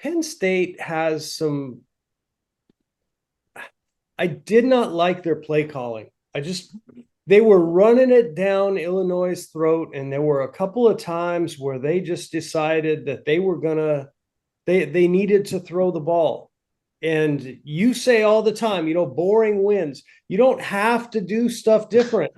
Penn State has some. I did not like their play calling. They were running it down Illinois' throat, and there were a couple of times where they just decided that they needed to throw the ball. And you say all the time, boring wins. You don't have to do stuff different.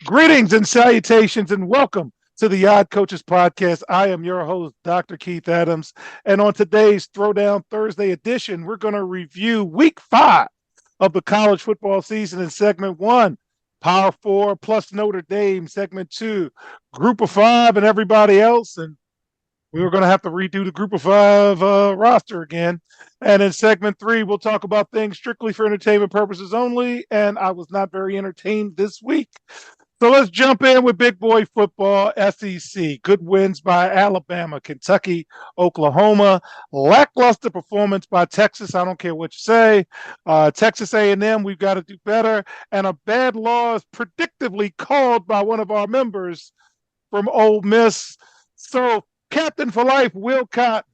Greetings and salutations, and welcome to the Odd Coaches Podcast. I am your host, Dr. Keith Adams. And on today's Throwdown Thursday edition, we're going to review week 5 of the college football season in segment 1, Power 4 plus Notre Dame, segment 2, Group of 5 and everybody else. And we were going to have to redo the Group of 5 roster again. And in segment 3, we'll talk about things strictly for entertainment purposes only. And I was not very entertained this week. So let's jump in with big boy football, SEC. Good wins by Alabama, Kentucky, Oklahoma. Lackluster performance by Texas. I don't care what you say. Texas A&M, we've got to do better. And a bad loss predictably called by one of our members from Ole Miss. So Captain for life, Will Cotton.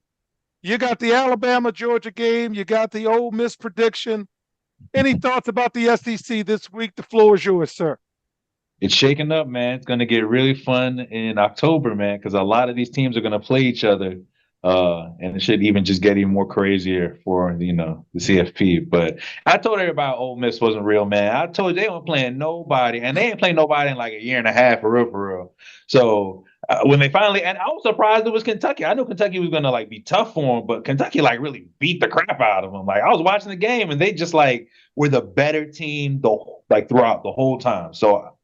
You got the Alabama-Georgia game. You got the Ole Miss prediction. Any thoughts about the SEC this week? The floor is yours, sir. It's shaking up, man. It's going to get really fun in October, man, because a lot of these teams are going to play each other. And it should even just get even more crazier for, the CFP. But I told everybody Ole Miss wasn't real, man. I told you they weren't playing nobody, and they ain't playing nobody in like a year and a half, for real, for real. So when they finally, and I was surprised it was Kentucky. I knew Kentucky was going to like be tough for them, but Kentucky like really beat the crap out of them. Like I was watching the game, and they just like were the better team throughout the whole time. So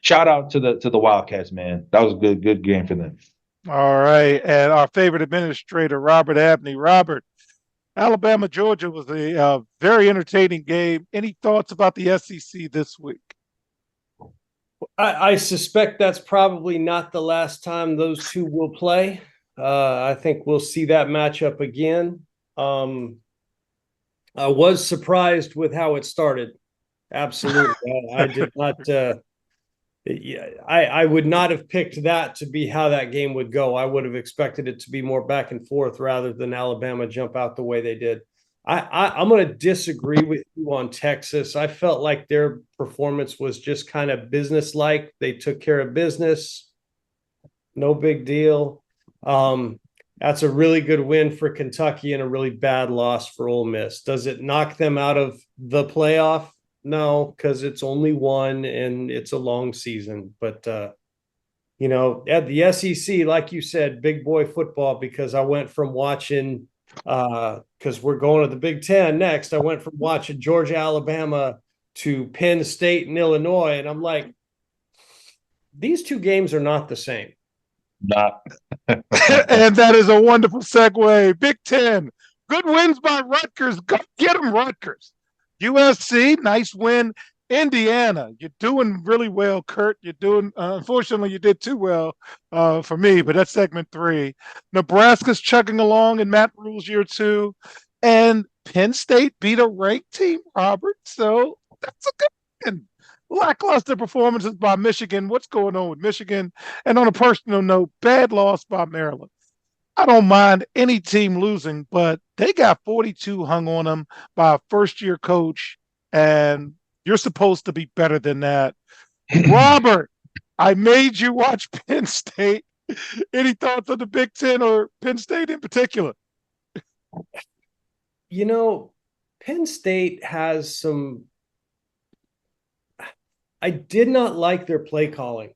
shout out to the Wildcats, man. That was a good game for them. All right. And our favorite administrator, Robert Abney. Robert, Alabama, Georgia was a very entertaining game. Any thoughts about the SEC this week? I suspect that's probably not the last time those two will play. I think we'll see that matchup again. I was surprised with how it started. Absolutely. I did not. I would not have picked that to be how that game would go. I would have expected it to be more back and forth rather than Alabama jump out the way they did. I'm going to disagree with you on Texas. I felt like their performance was just kind of business-like. They took care of business. No big deal. That's a really good win for Kentucky and a really bad loss for Ole Miss. Does it knock them out of the playoff? No, because it's only one and it's a long season. But, at the SEC, like you said, big boy football, because I went from watching because we're going to the Big Ten next. I went from watching Georgia, Alabama to Penn State and Illinois. And I'm like, these two games are not the same. Not. And that is a wonderful segue. Big Ten. Good wins by Rutgers. Go get them, Rutgers. USC, nice win. Indiana, you're doing really well, Kurt. You're doing, unfortunately, you did too well for me, but that's segment 3. Nebraska's chugging along in Matt Rule's year 2. And Penn State beat a ranked team, Robert. So that's a good win. Lackluster performances by Michigan. What's going on with Michigan? And on a personal note, bad loss by Maryland. I don't mind any team losing, but they got 42 hung on them by a first-year coach, and you're supposed to be better than that. Robert, I made you watch Penn State. Any thoughts on the Big Ten or Penn State in particular? Penn State has some. I did not like their play calling.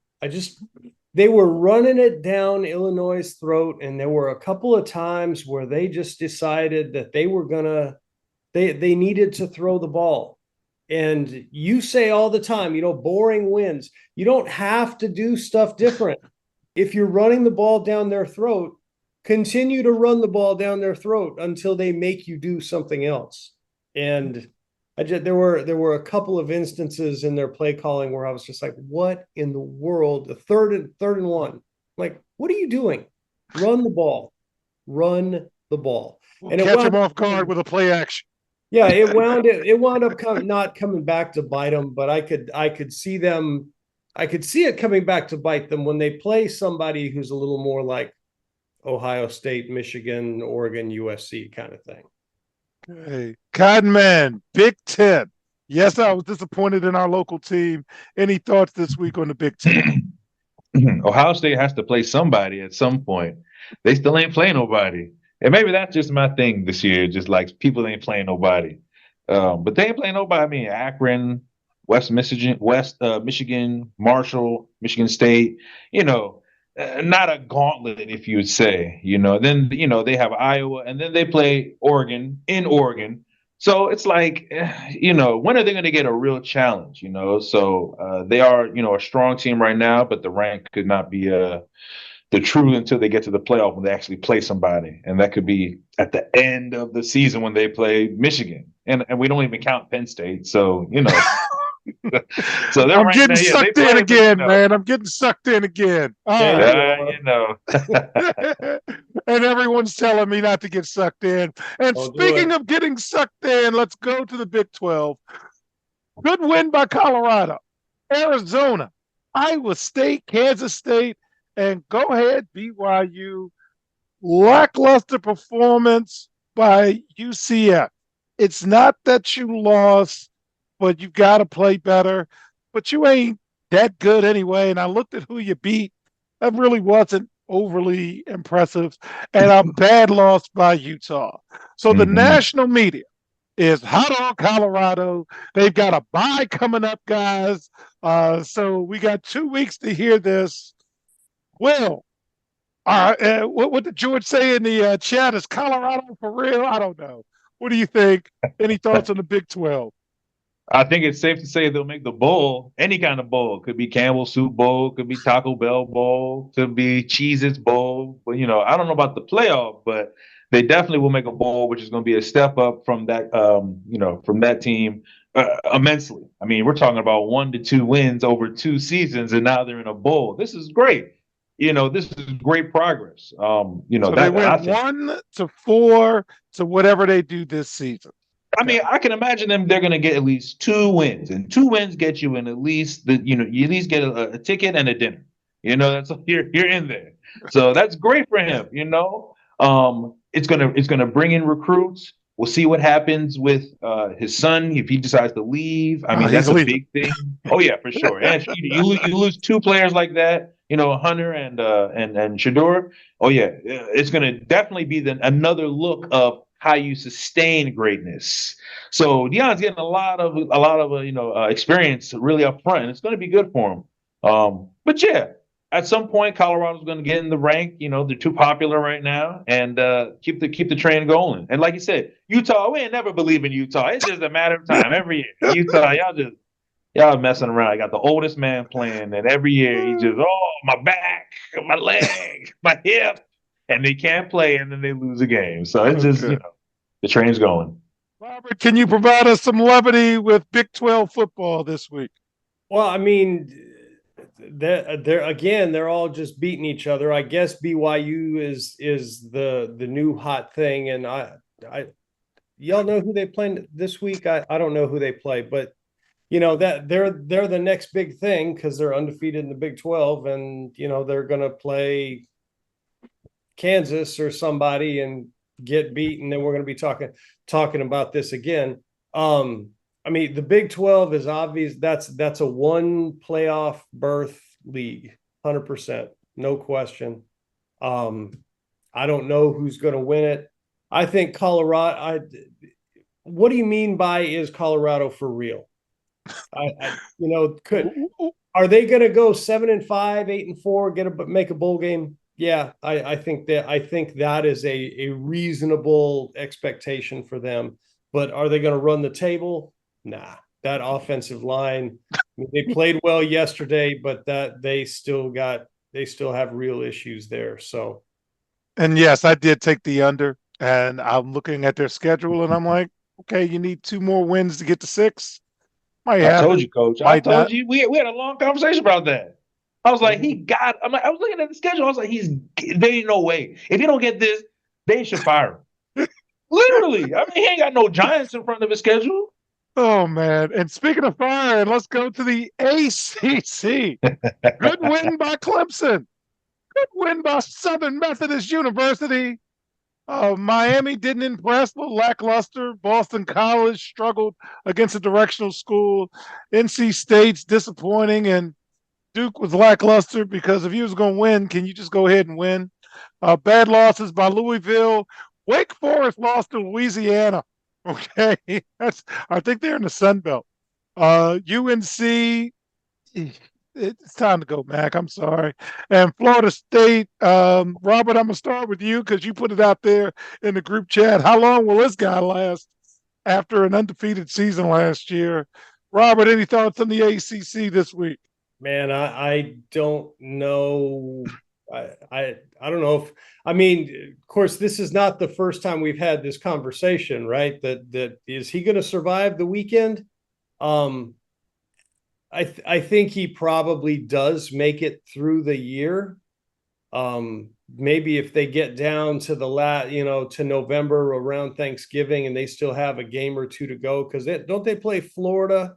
They were running it down Illinois' throat, and there were a couple of times where they just decided that they needed to throw the ball. And you say all the time, boring wins. You don't have to do stuff different. If you're running the ball down their throat, continue to run the ball down their throat until they make you do something else. And there were a couple of instances in their play calling where I was just like, what in the world? The third and one. Like, what are you doing? Run the ball. Run the ball. And catch them off guard with a play action. Yeah, it wound up not coming back to bite them, but I could see it coming back to bite them when they play somebody who's a little more like Ohio State, Michigan, Oregon, USC kind of thing. Hey, Cotton Man, Big Ten. Yes, I was disappointed in our local team. Any thoughts this week on the Big Ten? Ohio State has to play somebody at some point. They still ain't playing nobody. And maybe that's just my thing this year, just like people ain't playing nobody. But they ain't playing nobody. I mean, Akron, Michigan, Marshall, Michigan State, not a gauntlet, if you would say, then, they have Iowa and then they play Oregon in Oregon. So it's like, when are they going to get a real challenge? They are, a strong team right now, but the rank could not be the truth until they get to the playoff when they actually play somebody. And that could be at the end of the season when they play Michigan. And we don't even count Penn State. So, so I'm right getting now, sucked in again, man. I'm getting sucked in again. And everyone's telling me not to get sucked in. And Don't do speaking it. of getting sucked in, let's go to the Big 12. Good win by Colorado, Arizona, Iowa State, Kansas State, and go ahead, BYU. Lackluster performance by UCF. It's not that you lost, but you've got to play better. But you ain't that good anyway. And I looked at who you beat. That really wasn't overly impressive. And a bad loss by Utah. So the national media is hot on Colorado. They've got a bye coming up, guys. So we got 2 weeks to hear this. Well, what did George say in the chat? Is Colorado for real? I don't know. What do you think? Any thoughts on the Big 12? I think it's safe to say they'll make the bowl, any kind of bowl. Could be Campbell Soup Bowl, could be Taco Bell Bowl, could be Cheez-Its Bowl. But, I don't know about the playoff, but they definitely will make a bowl, which is going to be a step up from that, from that team immensely. I mean, we're talking about 1 to 2 wins over 2 seasons, and now they're in a bowl. This is great. This is great progress. So they went 1 to 4 to whatever they do this season. I mean, I can imagine they're going to get at least 2 wins, and 2 wins get you in at least you at least get a ticket and a dinner. That's you're in there. So that's great for him. It's gonna bring in recruits. We'll see what happens with his son if he decides to leave. I mean, that's a big thing. Oh yeah, for sure. And you lose 2 players like that. Hunter and Shedeur. Oh yeah, it's gonna definitely be another look of how you sustain greatness. So Deion's getting a lot of experience really up front, and it's going to be good for him. But yeah, at some point Colorado's going to get in the rank. They're too popular right now, and keep the train going. And like you said, Utah, we ain't never believe in Utah. It's just a matter of time every year. Utah, y'all messing around. I got the oldest man playing, and every year he just my back, my leg, my hip. And they can't play, and then they lose a game. So it's just, the train's going. Robert, can you provide us some levity with Big 12 football this week? Well, I mean, they're all just beating each other. I guess BYU is the new hot thing, and I y'all know who they play this week. I don't know who they play, but that they're the next big thing because they're undefeated in the Big 12, and they're gonna play Kansas or somebody and get beaten, then we're going to be talking about this again. I mean, the Big 12 is obvious. That's a 1 playoff berth league, 100%, no question. I don't know who's going to win it. I think Colorado. What do you mean by is Colorado for real? Are they going to go 7-5, 8-4, make a bowl game? Yeah, I think that is a reasonable expectation for them. But are they going to run the table? Nah. That offensive line, I mean, they played well yesterday, but they still have real issues there. So, and yes, I did take the under, and I'm looking at their schedule, and I'm like, okay, you need 2 more wins to get to 6. I told you, Coach. I told you we had a long conversation about that. I was like, I was looking at the schedule. I was like, there ain't no way. If he don't get this, they should fire him. Literally. I mean, he ain't got no Giants in front of his schedule. Oh, man. And speaking of firing, let's go to the ACC. Good win by Clemson. Good win by Southern Methodist University. Miami didn't impress, but lackluster. Boston College struggled against a directional school. NC State's disappointing, and Duke was lackluster because if he was going to win, can you just go ahead and win? Bad losses by Louisville. Wake Forest lost to Louisiana. Okay, I think they're in the Sun Belt. UNC, it's time to go, Mac. I'm sorry. And Florida State, Robert, I'm gonna start with you because you put it out there in the group chat. How long will this guy last after an undefeated season last year? Robert, any thoughts on the ACC this week? Man, I don't know. I don't know if, I mean, of course, this is not the first time we've had this conversation, right? That is he going to survive the weekend? I think he probably does make it through the year. Maybe if they get down to to November around Thanksgiving and they still have a game or two to go, because don't they play Florida?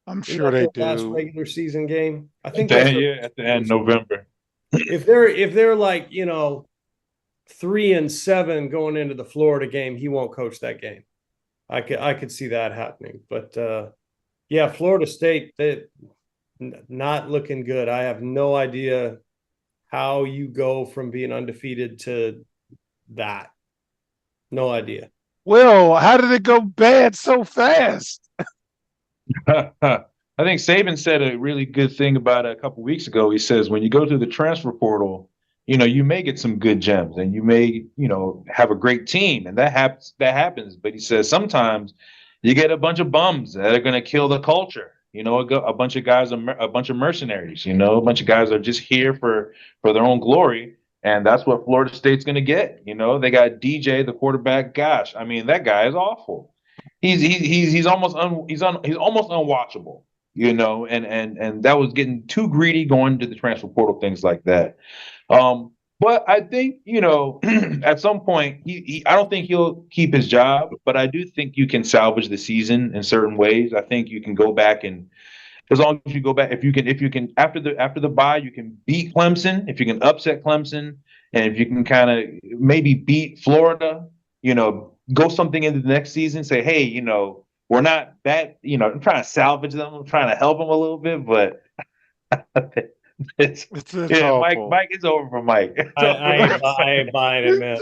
I'm sure they do. Last regular season game. I think at the end of November. If they're like 3-7 going into the Florida game, he won't coach that game. I could see that happening. But yeah, Florida State, they not looking good. I have no idea how you go from being undefeated to that. No idea. Well, how did it go bad so fast? I think Saban said a really good thing about it a couple weeks ago. He says when you go through the transfer portal, you may get some good gems and you may, have a great team, and that happens. But he says sometimes you get a bunch of bums that are going to kill the culture. A bunch of guys, a bunch of mercenaries. A bunch of guys are just here for their own glory, and that's what Florida State's going to get. They got DJ, the quarterback. Gosh, I mean, that guy is awful. He's almost unwatchable. And that was getting too greedy going to the transfer portal, things like that. But I think, at some point, I don't think he'll keep his job, but I do think you can salvage the season in certain ways. I think you can go back, and as long as you go back, if you can after the bye, you can beat Clemson, if you can upset Clemson, and if you can kind of maybe beat Florida, go something into the next season, say, hey, we're not bad, I'm trying to salvage them, I'm trying to help them a little bit, but it's Mike, it's over for Mike. I ain't buying it, man.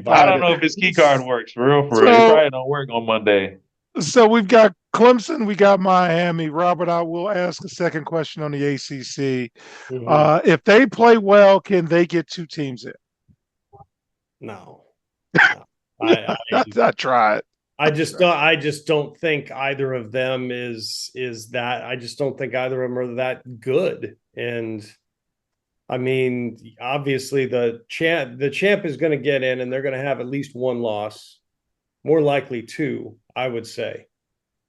I don't know if his key card works for real. It probably don't work on Monday. So we've got Clemson, we got Miami. Robert, I will ask a second question on the ACC. Mm-hmm. If they play well, can they get two teams in? No. I tried. I just don't think either of them is that. I just don't think either of them are that good. And I mean, obviously the champ is going to get in, and they're going to have at least one loss, more likely two, I would say.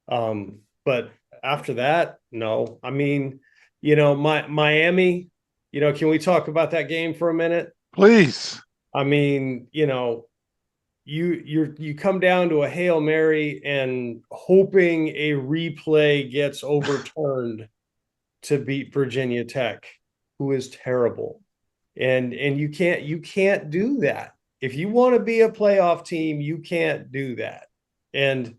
But after that, no. I mean, Miami, can we talk about that game for a minute? Please. I mean, you come down to a Hail Mary and hoping a replay gets overturned to beat Virginia Tech, who is terrible. And you can't do that. If you want to be a playoff team, you can't do that. And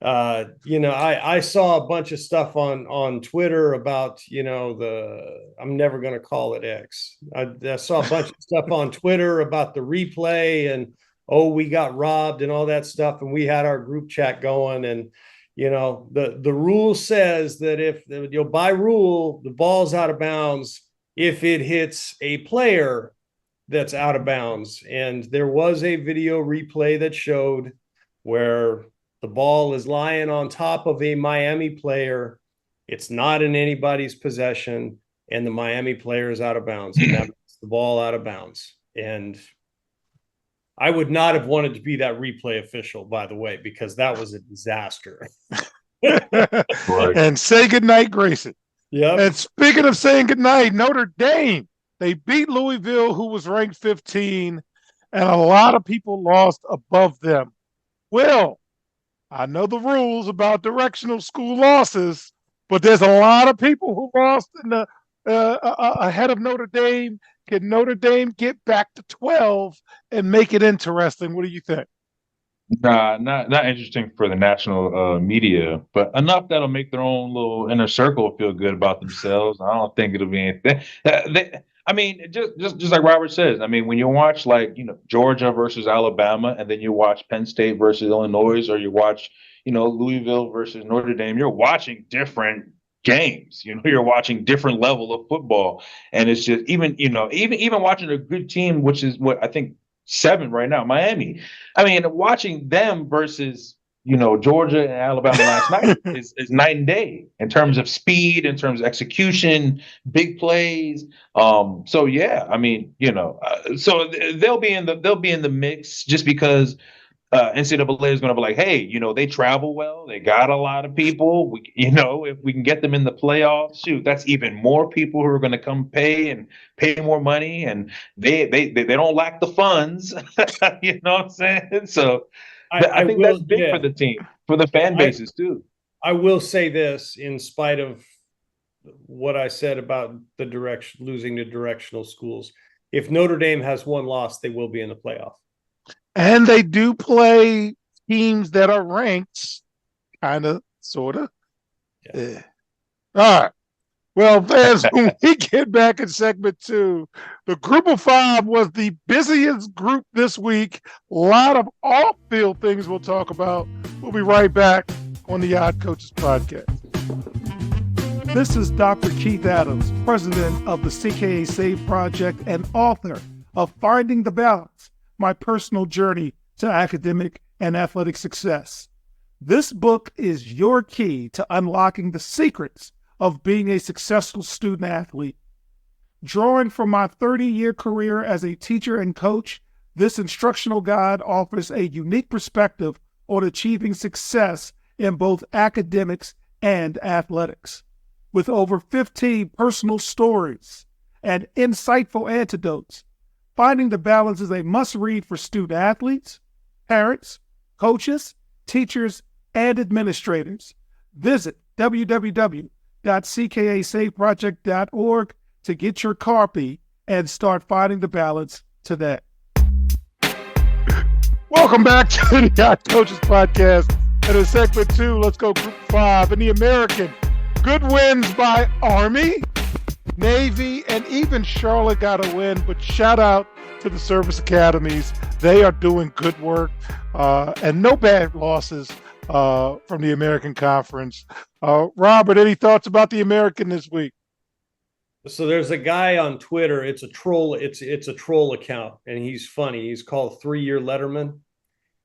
I saw a bunch of stuff on Twitter about, I'm never going to call it X. I saw a bunch of stuff on Twitter about the replay and, we got robbed and all that stuff. And we had our group chat going, and, the rule says that if by rule, the ball's out of bounds if it hits a player that's out of bounds. And there was a video replay that showed where the ball is lying on top of a Miami player. It's not in anybody's possession, and the Miami player is out of bounds, and that makes the ball out of bounds. And I would not have wanted to be that replay official, by the way, because that was a disaster. And say goodnight, Grayson. Yeah. And speaking of saying goodnight, Notre Dame, they beat Louisville, who was ranked 15, and a lot of people lost above them. Well, I know the rules about directional school losses, but there's a lot of people who lost in the ahead of Notre Dame Can Notre Dame get back to 12 and make it interesting? What do you think? Nah, not interesting for the national media, but enough that'll make their own little inner circle feel good about themselves. I don't think it'll be anything. I mean, just like Robert says. I mean, when you watch Georgia versus Alabama, and then you watch Penn State versus Illinois, or you watch Louisville versus Notre Dame, you're watching different games. You're watching different level of football, and it's just even watching a good team, which is what I think 7 right now, Miami. I mean, watching them versus Georgia and Alabama last night is night and day in terms of speed, in terms of execution, big plays. So yeah, I mean, so they'll be in the mix just because NCAA is going to be like, hey, they travel well, they got a lot of people. If we can get them in the playoffs, shoot, that's even more people who are going to come pay more money, and they don't lack the funds. You know what I'm saying? So I think that's big for the team, for the fan bases too. I will say this, in spite of what I said about losing to directional schools. If Notre Dame has one loss, they will be in the playoff. And they do play teams that are ranked, kind of, sort of. Yeah. All right. Well, fans, when we get back in segment 2, the Group of 5 was the busiest group this week. A lot of off-field things we'll talk about. We'll be right back on the Odd Coaches Podcast. This is Dr. Keith Adams, president of the CKA Save Project and author of Finding the Balance, My Personal Journey to Academic and Athletic Success. This book is your key to unlocking the secrets of being a successful student athlete. Drawing from my 30-year career as a teacher and coach, this instructional guide offers a unique perspective on achieving success in both academics and athletics. With over 15 personal stories and insightful anecdotes, Finding the Balance is a must-read for student athletes, parents, coaches, teachers, and administrators. Visit www.ckasaveproject.org to get your copy and start finding the balance today. Welcome back to the Odd Coaches Podcast. And in segment 2, let's go Group 5. In the American, good wins by Army, Navy, and even Charlotte got a win, but shout out to the service academies. They are doing good work, and no bad losses from the American Conference. Robert, any thoughts about the American this week? So there's a guy on Twitter. It's a troll. It's a troll account, and he's funny. He's called 3-Year Letterman,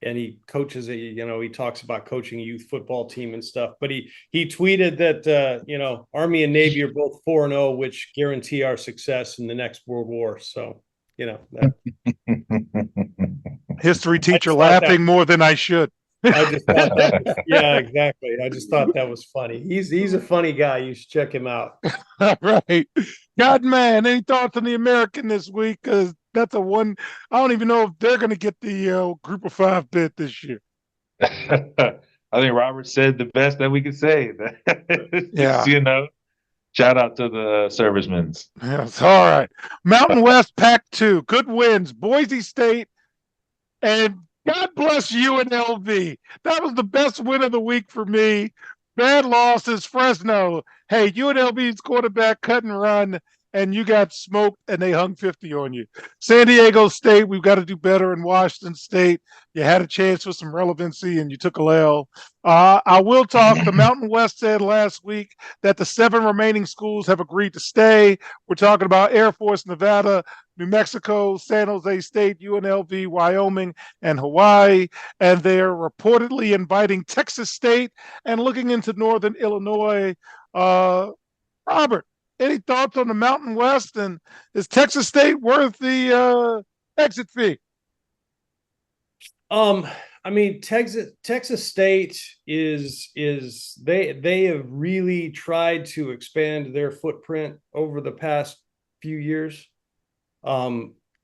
and he coaches it. He talks about coaching a youth football team and stuff. But he tweeted that Army and Navy are both 4-0, which guarantee our success in the next World War. So history teacher laughing more than I should. I just thought that, yeah, exactly. I just thought that was funny. He's a funny guy. You should check him out. All right. God, man, any thoughts on the American this week? Because that's a one. I don't even know if they're going to get the Group of 5 bid this year. I think Robert said the best that we could say. Yeah. Shout out to the servicemen. Yes. All right. Mountain West Pac-2. Good wins. Boise State and God bless UNLV. That was the best win of the week for me. Bad losses, Fresno. Hey, UNLV's quarterback cut and run, and you got smoked, and they hung 50 on you. San Diego State, we've got to do better in Washington State. You had a chance for some relevancy, and you took a L. I will talk. The Mountain West said last week that the 7 remaining schools have agreed to stay. We're talking about Air Force, Nevada, New Mexico, San Jose State, UNLV, Wyoming, and Hawaii. And they're reportedly inviting Texas State and looking into Northern Illinois. Robert, any thoughts on the Mountain West? And is Texas State worth the exit fee? I mean, Texas State is they have really tried to expand their footprint over the past few years.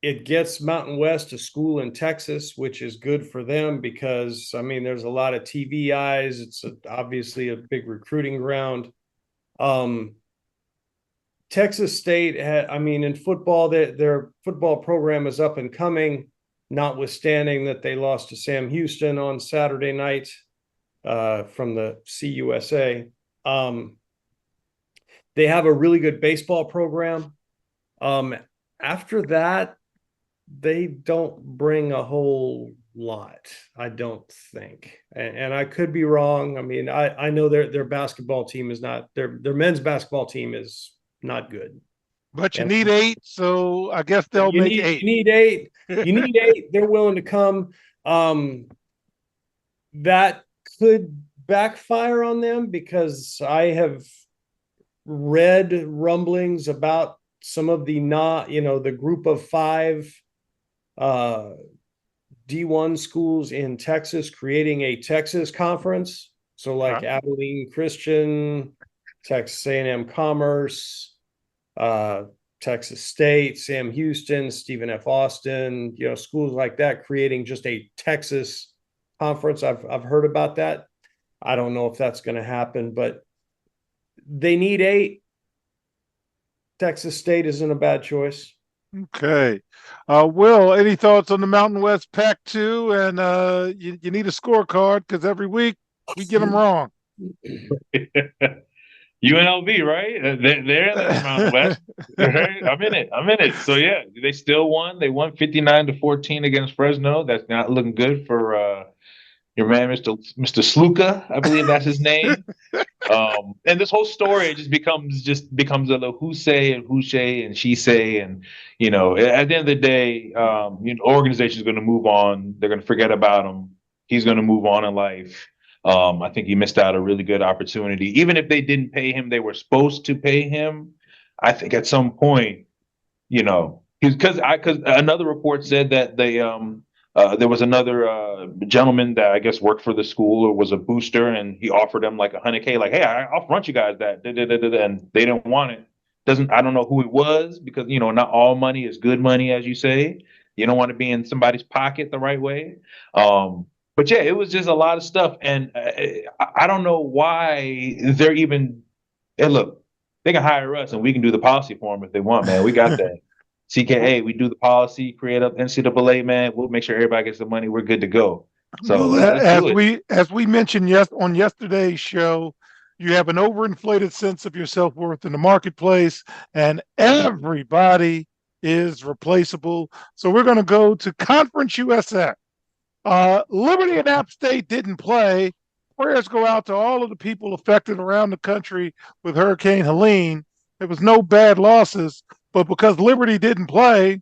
It gets Mountain West a school in Texas, which is good for them because, I mean, there's a lot of TV eyes. It's obviously a big recruiting ground. Texas State, in football, their football program is up and coming, notwithstanding that they lost to Sam Houston on Saturday night from the CUSA. They have a really good baseball program. After that, they don't bring a whole lot, I don't think. And I could be wrong. I mean, I know their basketball team is not their men's basketball team is not good. But you And need 8, so I guess they'll make 8. you need 8. You need 8. They're willing to come. That could backfire on them because I have read rumblings about some of the group of 5 D1 schools in Texas creating a Texas conference. So like Abilene Christian, Texas A&M Commerce, Texas State, Sam Houston, Stephen F. Austin, schools like that creating just a Texas conference. I've heard about that. I don't know if that's going to happen, but they need 8. Texas State isn't a bad choice. Okay. Will, any thoughts on the Mountain West Pac-2? And you need a scorecard because every week we get them wrong. UNLV, right? They're in the Mountain West. Right? I'm in it. So yeah, they still won. They won 59-14 against Fresno. That's not looking good for your man, Mr. Sluka, I believe that's his name. And this whole story just becomes a little who say and who say and she say, and at the end of the day, organization's going to move on. They're going to forget about him. He's going to move on in life. I think he missed out a really good opportunity. Even if they didn't pay him, they were supposed to pay him. I think at some point, because another report said that there was another gentleman that I guess worked for the school or was a booster, and he offered them like $100K, like, hey, I'll front you guys that, and they didn't want it. I don't know who it was because not all money is good money, as you say. You don't want to be in somebody's pocket the right way. But yeah, it was just a lot of stuff, and I don't know why they're even. Hey, look, they can hire us, and we can do the policy for them if they want, man. We got that. CKA, we do the policy, create up NCAA, man. We'll make sure everybody gets the money. We're good to go. So well, as we mentioned on yesterday's show, you have an overinflated sense of your self-worth in the marketplace, and everybody is replaceable. So we're going to go to Conference USA. Liberty and App State didn't play. Prayers go out to all of the people affected around the country with Hurricane Helene. There was no bad losses, but because Liberty didn't play,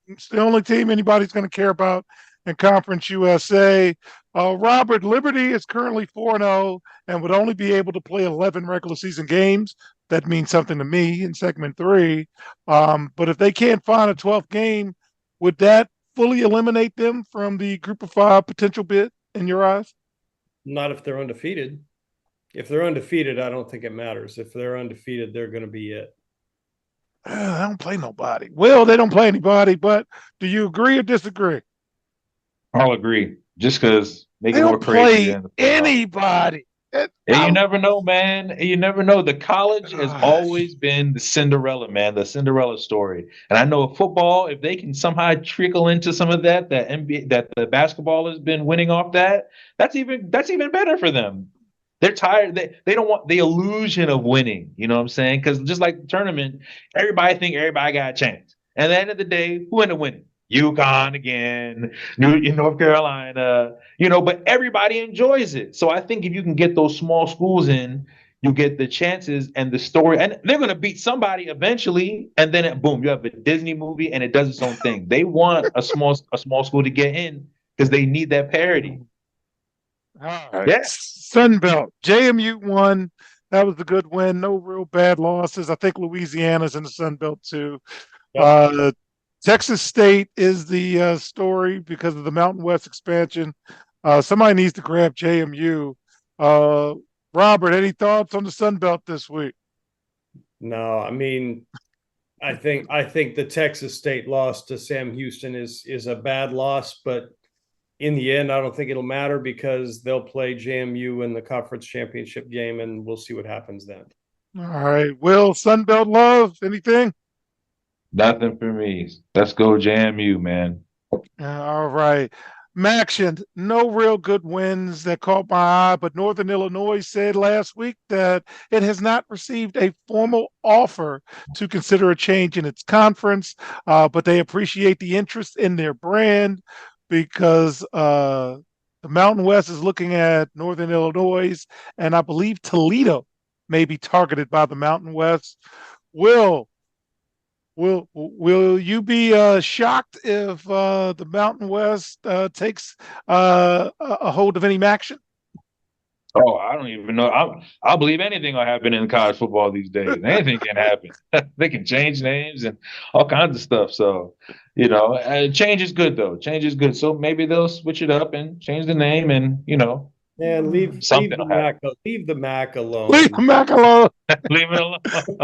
it's the only team anybody's going to care about in Conference USA. Robert, Liberty is currently 4-0 and would only be able to play 11 regular season games. That means something to me in segment 3. But if they can't find a 12th game, would that fully eliminate them from the group of 5 potential bid in your eyes? Not if they're undefeated. If they're undefeated, I don't think it matters. If they're undefeated, they're going to be it. They don't play nobody. Well, they don't play anybody, but do you agree or disagree? I'll agree. Just because make they it more crazy. Play anybody. And you never know, man. You never know. The college has always been the Cinderella, man, the Cinderella story. And I know football, if they can somehow trickle into some of that NBA, that the basketball has been winning off that's even better for them. They're tired. They don't want the illusion of winning. You know what I'm saying? Because just like the tournament, everybody think everybody got a chance. And at the end of the day, who ended up winning? UConn again, North Carolina, but everybody enjoys it. So I think if you can get those small schools in, you get the chances and the story, and they're going to beat somebody eventually. And then boom, you have a Disney movie and it does its own thing. They want a small school to get in because they need that parity. All right. Yes. Sunbelt, JMU won. That was a good win. No real bad losses. I think Louisiana's in the Sunbelt too. Yep. Texas State is the story because of the Mountain West expansion. Somebody needs to grab JMU. Robert, any thoughts on the Sunbelt this week? No, I mean, I think the Texas State loss to Sam Houston is a bad loss, but in the end, I don't think it'll matter because they'll play JMU in the conference championship game, and we'll see what happens then. All right. Will, Sunbelt love, anything? Nothing for me. Let's go JMU, man. All right. Maction, no real good wins that caught my eye, but Northern Illinois said last week that it has not received a formal offer to consider a change in its conference, but they appreciate the interest in their brand because the Mountain West is looking at Northern Illinois, and I believe Toledo may be targeted by the Mountain West. Will will you be shocked if the Mountain West takes a hold of any action? Oh, I don't even know. I'll believe anything will happen in college football these days. Anything can happen. They can change names and all kinds of stuff. So, change is good though. Change is good. So maybe they'll switch it up and change the name, and And something will happen. Leave the MAC alone. Leave Mac alone. Leave it alone.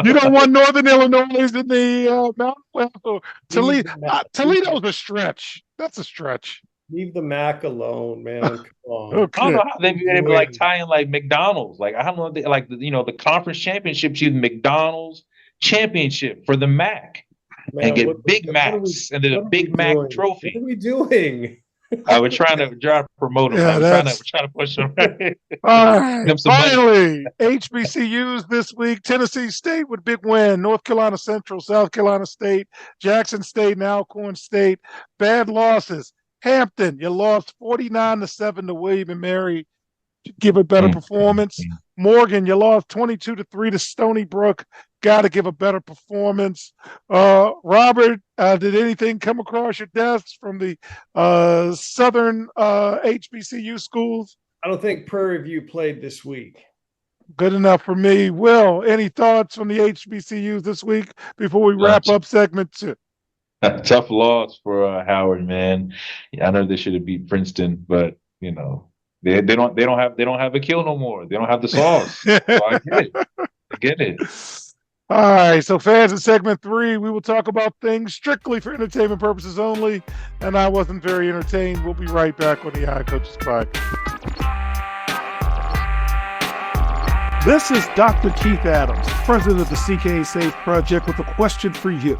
You don't want Northern Illinois in the Mountain West. Or Toledo. Toledo's a stretch. That's a stretch. Leave the MAC alone, man. Come on. I don't Okay. know how they've been able to like tie in like McDonald's. Like I don't know, like the conference championship, use McDonald's championship for the MAC Man, and get what Big are we- Macs and then a what are Big we Mac doing? trophy. What are we doing? We're trying to promote them. Yeah, We're trying to push them. All right. Them some money. Finally, HBCUs this week. Tennessee State with big win. North Carolina Central, South Carolina State, Jackson State, and Alcorn State. Bad losses. Hampton, you lost 49-7 to William and Mary. Give a better performance. Morgan, you lost 22-3 to Stony Brook. Got to give a better performance. Robert, did anything come across your desks from the southern HBCU schools? I don't think Prairie View played this week. Good enough for me. Will, any thoughts from the HBCUs this week before we wrap up segment 2? Tough loss for Howard, man. I know they should have beat Princeton, but they don't have a kill no more. They don't have the sauce. So I get it. I get it. All right, so fans, in segment 3, we will talk about things strictly for entertainment purposes only, and I wasn't very entertained. We'll be right back on the iCoaches Podcast. This is Dr. Keith Adams, president of the CKA Safe Project, with a question for you.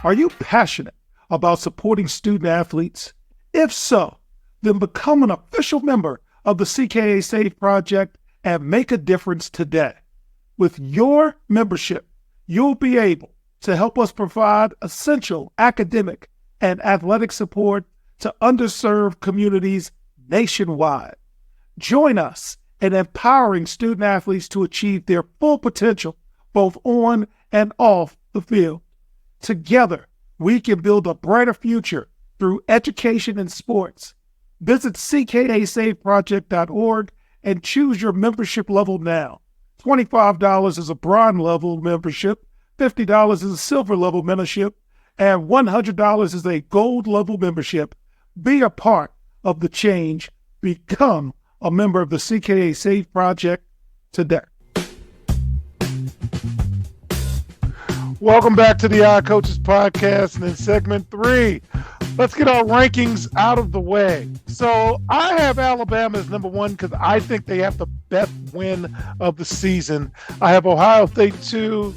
Are you passionate about supporting student athletes? If so, then become an official member of the CKA Safe Project and make a difference today. With your membership, you'll be able to help us provide essential academic and athletic support to underserved communities nationwide. Join us in empowering student athletes to achieve their full potential, both on and off the field. Together, we can build a brighter future through education and sports. Visit ckasafeproject.org and choose your membership level now. $25 is a bronze level membership, $50 is a silver level membership, and $100 is a gold level membership. Be a part of the change. Become a member of the CKA Safe Project today. Welcome back to the iCoaches Podcast, and in segment 3, let's get our rankings out of the way. So I have Alabama as number 1 because I think they have the best win of the season. I have Ohio State 2.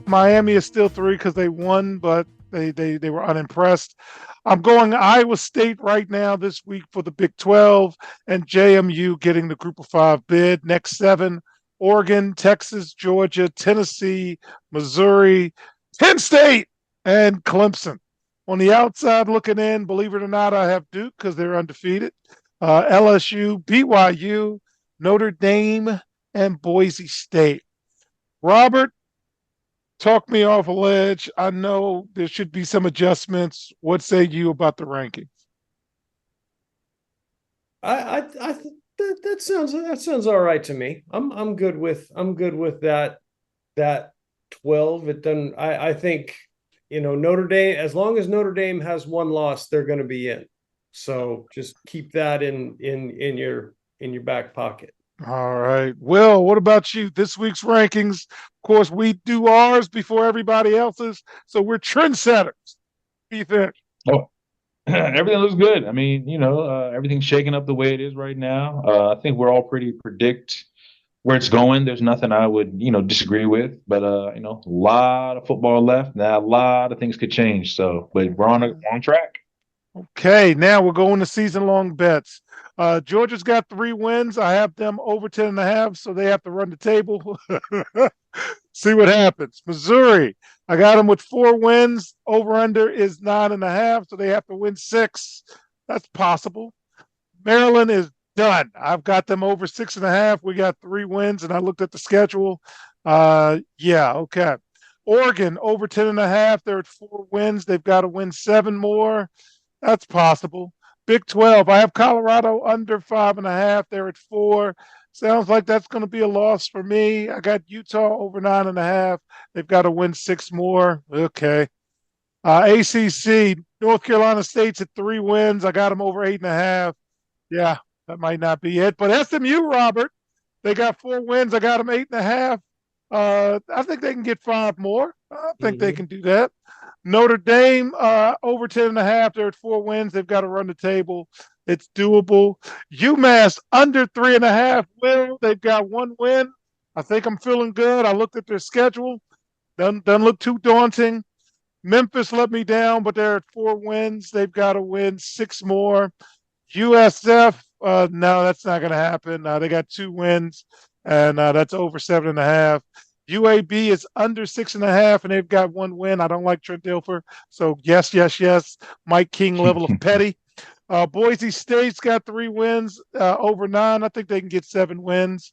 Miami is still 3 because they won, but they were unimpressed. I'm going Iowa State right now this week for the Big 12, and JMU getting the Group of 5 bid. Next 7, Oregon, Texas, Georgia, Tennessee, Missouri, Penn State, and Clemson. On the outside looking in, believe it or not, I have Duke because they're undefeated. LSU, BYU, Notre Dame, and Boise State. Robert, talk me off a ledge. I know there should be some adjustments. What say you about the rankings? I that sounds all right to me. I'm good with that 12. It doesn't. I think Notre Dame, as long as Notre Dame has one loss, they're going to be in. So just keep that in your back pocket. All right. Will, what about you? This week's rankings. Of course, we do ours before everybody else's, so we're trendsetters. What do you think? Oh, everything looks good. I mean, everything's shaking up the way it is right now. I think we're all pretty where it's going. There's nothing I would, disagree with. But a lot of football left. Now a lot of things could change. So, but we're on track. Okay, now we're going to season-long bets. Georgia's got 3 wins. I have them over 10.5, so they have to run the table. See what happens. Missouri, I got them with 4 wins. Over/under is 9.5, so they have to win 6. That's possible. Maryland is done. I've got them over 6.5. We got 3 wins, and I looked at the schedule. Yeah, okay. Oregon over 10.5. They're at 4 wins. They've got to win 7 more. That's possible. Big 12. I have Colorado under 5.5. They're at 4. Sounds like that's going to be a loss for me. I got Utah over 9.5. They've got to win 6 more. Okay. ACC, North Carolina State's at 3 wins. I got them over 8.5. Yeah, that might not be it. But SMU, Robert, they got 4 wins. I got them 8.5. I think they can get 5 more. I think they can do that. Notre Dame over 10.5. They're at 4 wins. They've got to run the table. It's doable. UMass under 3.5. They've got 1 win. I think I'm feeling good. I looked at their schedule. Doesn't look too daunting. Memphis let me down, but they're at 4 wins. They've got to win 6 more. USF, no, that's not going to happen. They got 2 wins, and that's over 7.5. UAB is under 6.5, and they've got 1 win. I don't like Trent Dilfer. So, yes, yes, yes. Mike King level of petty. Boise State's got 3 wins, over 9. I think they can get 7 wins.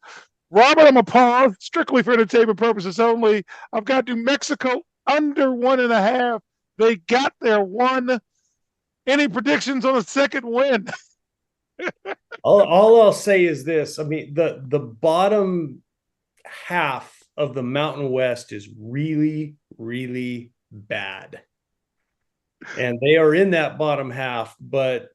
Robert, I'm a pause, strictly for entertainment purposes only. I've got New Mexico under 1.5. They got their 1. Any predictions on a second win? All I'll say is this. I mean, the bottom half of the Mountain West is really, really bad. And they are in that bottom half, but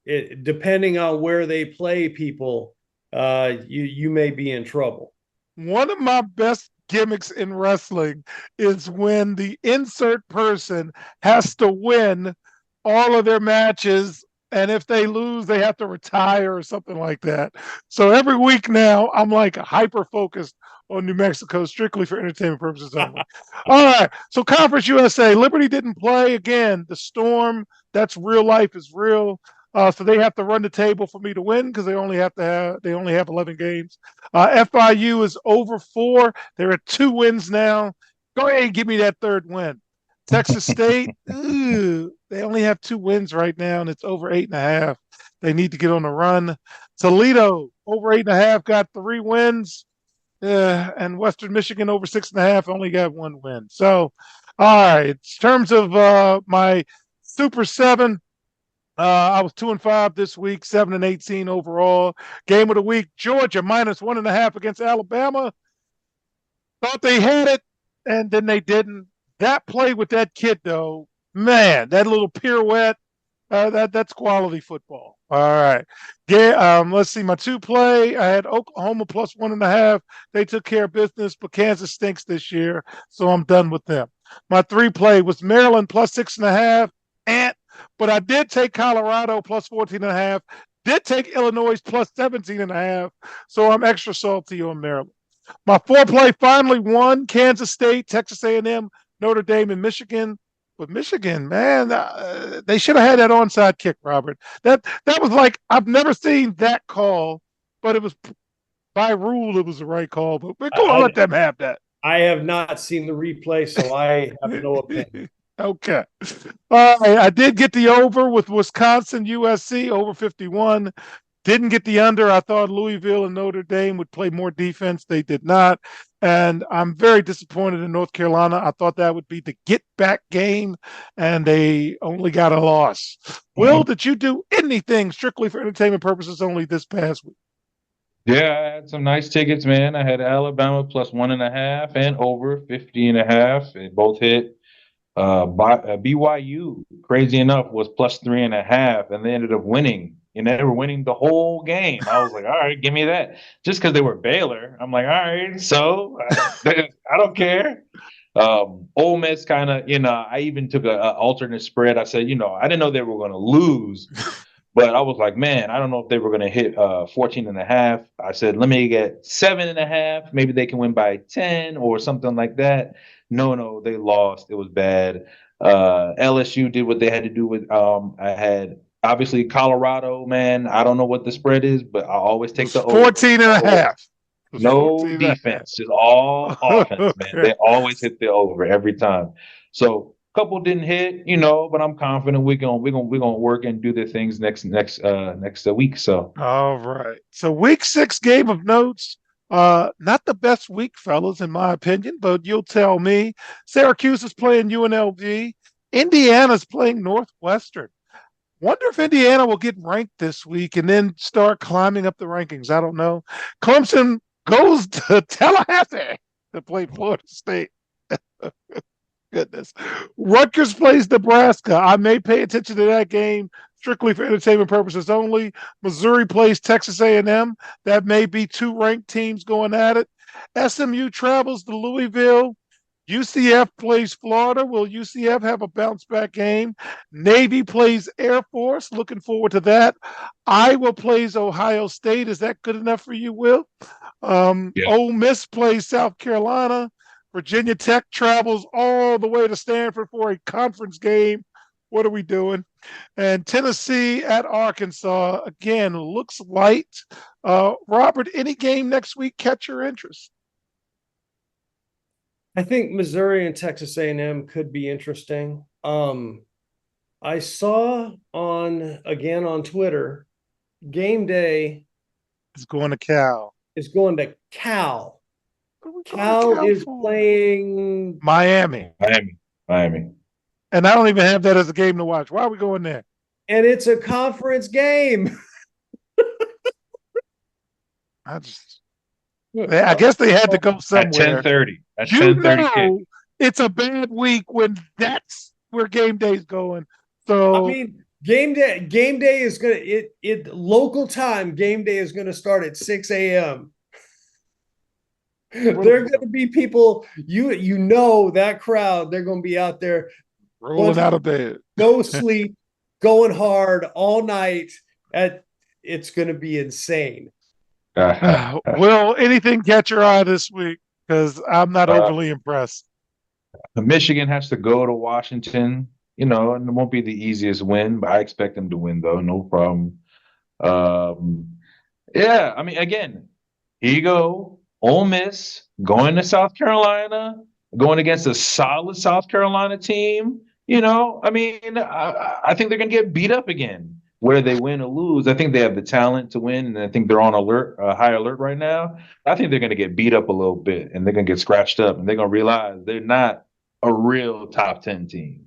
depending on where they play people, you may be in trouble. One of my best gimmicks in wrestling is when the insert person has to win all of their matches, and if they lose, they have to retire or something like that. So every week now, I'm like hyper focused on New Mexico, strictly for entertainment purposes only. All right. So Conference USA, Liberty didn't play again. The Storm, that's real life is real. So they have to run the table for me to win because they only have 11 games. FIU is over 4. They're at 2 wins now. Go ahead and give me that 3rd win. Texas State, they only have 2 wins right now, and it's over 8.5. They need to get on the run. Toledo over 8.5, got 3 wins, and Western Michigan over 6.5, only got 1 win. So, all right, in terms of my Super 7. I was 2-5 this week, 7-18 overall. Game of the week: Georgia minus 1.5 against Alabama. Thought they had it, and then they didn't. That play with that kid, though, man, that little pirouette, that's quality football. All right. Yeah, let's see. My 2 play, I had Oklahoma plus 1.5. They took care of business, but Kansas stinks this year, so I'm done with them. My 3 play was Maryland plus 6.5. But I did take Colorado plus 14.5. Did take Illinois plus 17.5. So I'm extra salty on Maryland. My 4 play finally won: Kansas State, Texas A&M, Notre Dame, and Michigan. But Michigan, man, they should have had that onside kick, Robert. That was like, I've never seen that call, but it was by rule, it was the right call. But we're going to let them have that. I have not seen the replay, so I have no opinion. Okay. I did get the over with Wisconsin USC over 51. Didn't get the under. I thought Louisville and Notre Dame would play more defense. They did not. And I'm very disappointed in North Carolina. I thought that would be the get back game, and they only got a loss. Will, did you do anything strictly for entertainment purposes only this past week? Yeah, I had some nice tickets, man. I had Alabama plus 1.5 and over 50.5. They both hit. BYU, crazy enough, was plus 3.5, and they ended up winning. And they were winning the whole game. I was like, all right, give me that. Just because they were Baylor, I'm like, all right, so I don't care. Ole Miss kind of, I even took an alternate spread. I said, I didn't know they were going to lose, But I was like, man, I don't know if they were going to hit 14.5. I said, let me get 7.5. Maybe they can win by 10 or something like that. No, they lost. It was bad. LSU did what they had to do with. I had obviously Colorado, man. I don't know what the spread is, but I always take the over. 14.5. No defense, just all offense, man. They always hit the over every time. So couple didn't hit, but I'm confident we're gonna work and do the things next week. So all right. So week 6 game of notes. Not the best week, fellas, in my opinion, but you'll tell me. Syracuse is playing UNLV. Indiana's playing Northwestern. Wonder if Indiana will get ranked this week and then start climbing up the rankings. I don't know. Clemson goes to Tallahassee to play Florida State. Goodness. Rutgers plays Nebraska. I may pay attention to that game strictly for entertainment purposes only. Missouri plays Texas A&M. That may be 2 ranked teams going at it. SMU travels to Louisville. UCF plays Florida. Will UCF have a bounce back game? Navy plays Air Force. Looking forward to that. Iowa plays Ohio State. Is that good enough for you, Will? Ole Miss plays South Carolina. Virginia Tech travels all the way to Stanford for a conference game. What are we doing? And Tennessee at Arkansas, again, looks light. Robert, any game next week catch your interest? I think Missouri and Texas A&M could be interesting. I saw on Twitter, game day is going to Cal. Cal is playing Miami. And I don't even have that as a game to watch. Why are we going there? And it's a conference game. I guess they had to go somewhere. At 10:30. At 10:30. It's a bad week when that's where game day's going. So I mean, game day is gonna local time. Game day is gonna start at 6 a.m. There are going to be people, that crowd, they're going to be out there rolling out of bed, no sleep, going hard all night. It's going to be insane. Will anything catch your eye this week? Because I'm not overly impressed. Michigan has to go to Washington, and it won't be the easiest win, but I expect them to win, though. No problem. I mean, again, here you go. Ole Miss going to South Carolina, going against a solid South Carolina team. I mean, I think they're going to get beat up again. Whether they win or lose, I think they have the talent to win, and I think they're on high alert right now. I think they're going to get beat up a little bit, and they're going to get scratched up, and they're going to realize they're not a real top 10 team.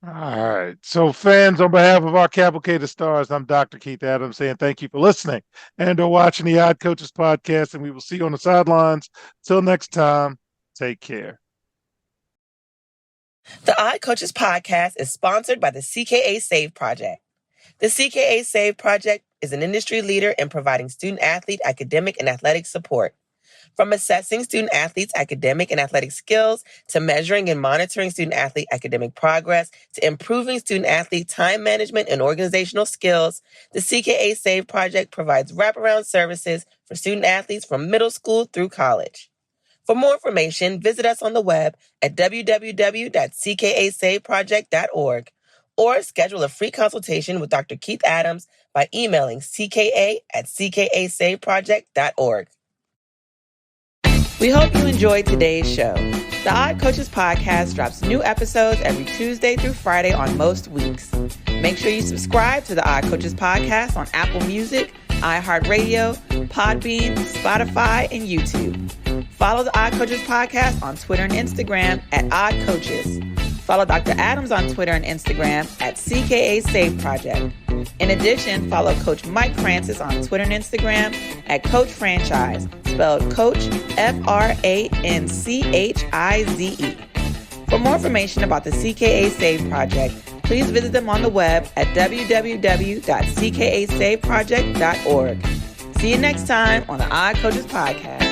All right. So, fans, on behalf of our Cavalcade of Stars, I'm Dr. Keith Adams saying thank you for listening and or watching the Odd Coaches podcast, and we will see you on the sidelines. Till next time, take care. The Odd Coaches podcast is sponsored by the CKA Save Project. The CKA Save Project is an industry leader in providing student-athlete academic and athletic support. From assessing student-athletes' academic and athletic skills, to measuring and monitoring student-athlete academic progress, to improving student-athlete time management and organizational skills, the CKA Save Project provides wraparound services for student-athletes from middle school through college. For more information, visit us on the web at www.ckasaveproject.org or schedule a free consultation with Dr. Keith Adams by emailing cka@ckasaveproject.org. We hope you enjoyed today's show. The Odd Coaches podcast drops new episodes every Tuesday through Friday on most weeks. Make sure you subscribe to the Odd Coaches podcast on Apple Music, iHeartRadio, Podbean, Spotify, and YouTube. Follow the Odd Coaches podcast on Twitter and Instagram at Odd Coaches. Follow Dr. Adams on Twitter and Instagram at CKA Save Project. In addition, follow Coach Mike Francis on Twitter and Instagram at Coach Franchise, spelled Coach Franchize. For more information about the CKA Save Project, please visit them on the web at www.ckasaveproject.org. See you next time on the Odd Coaches Podcast.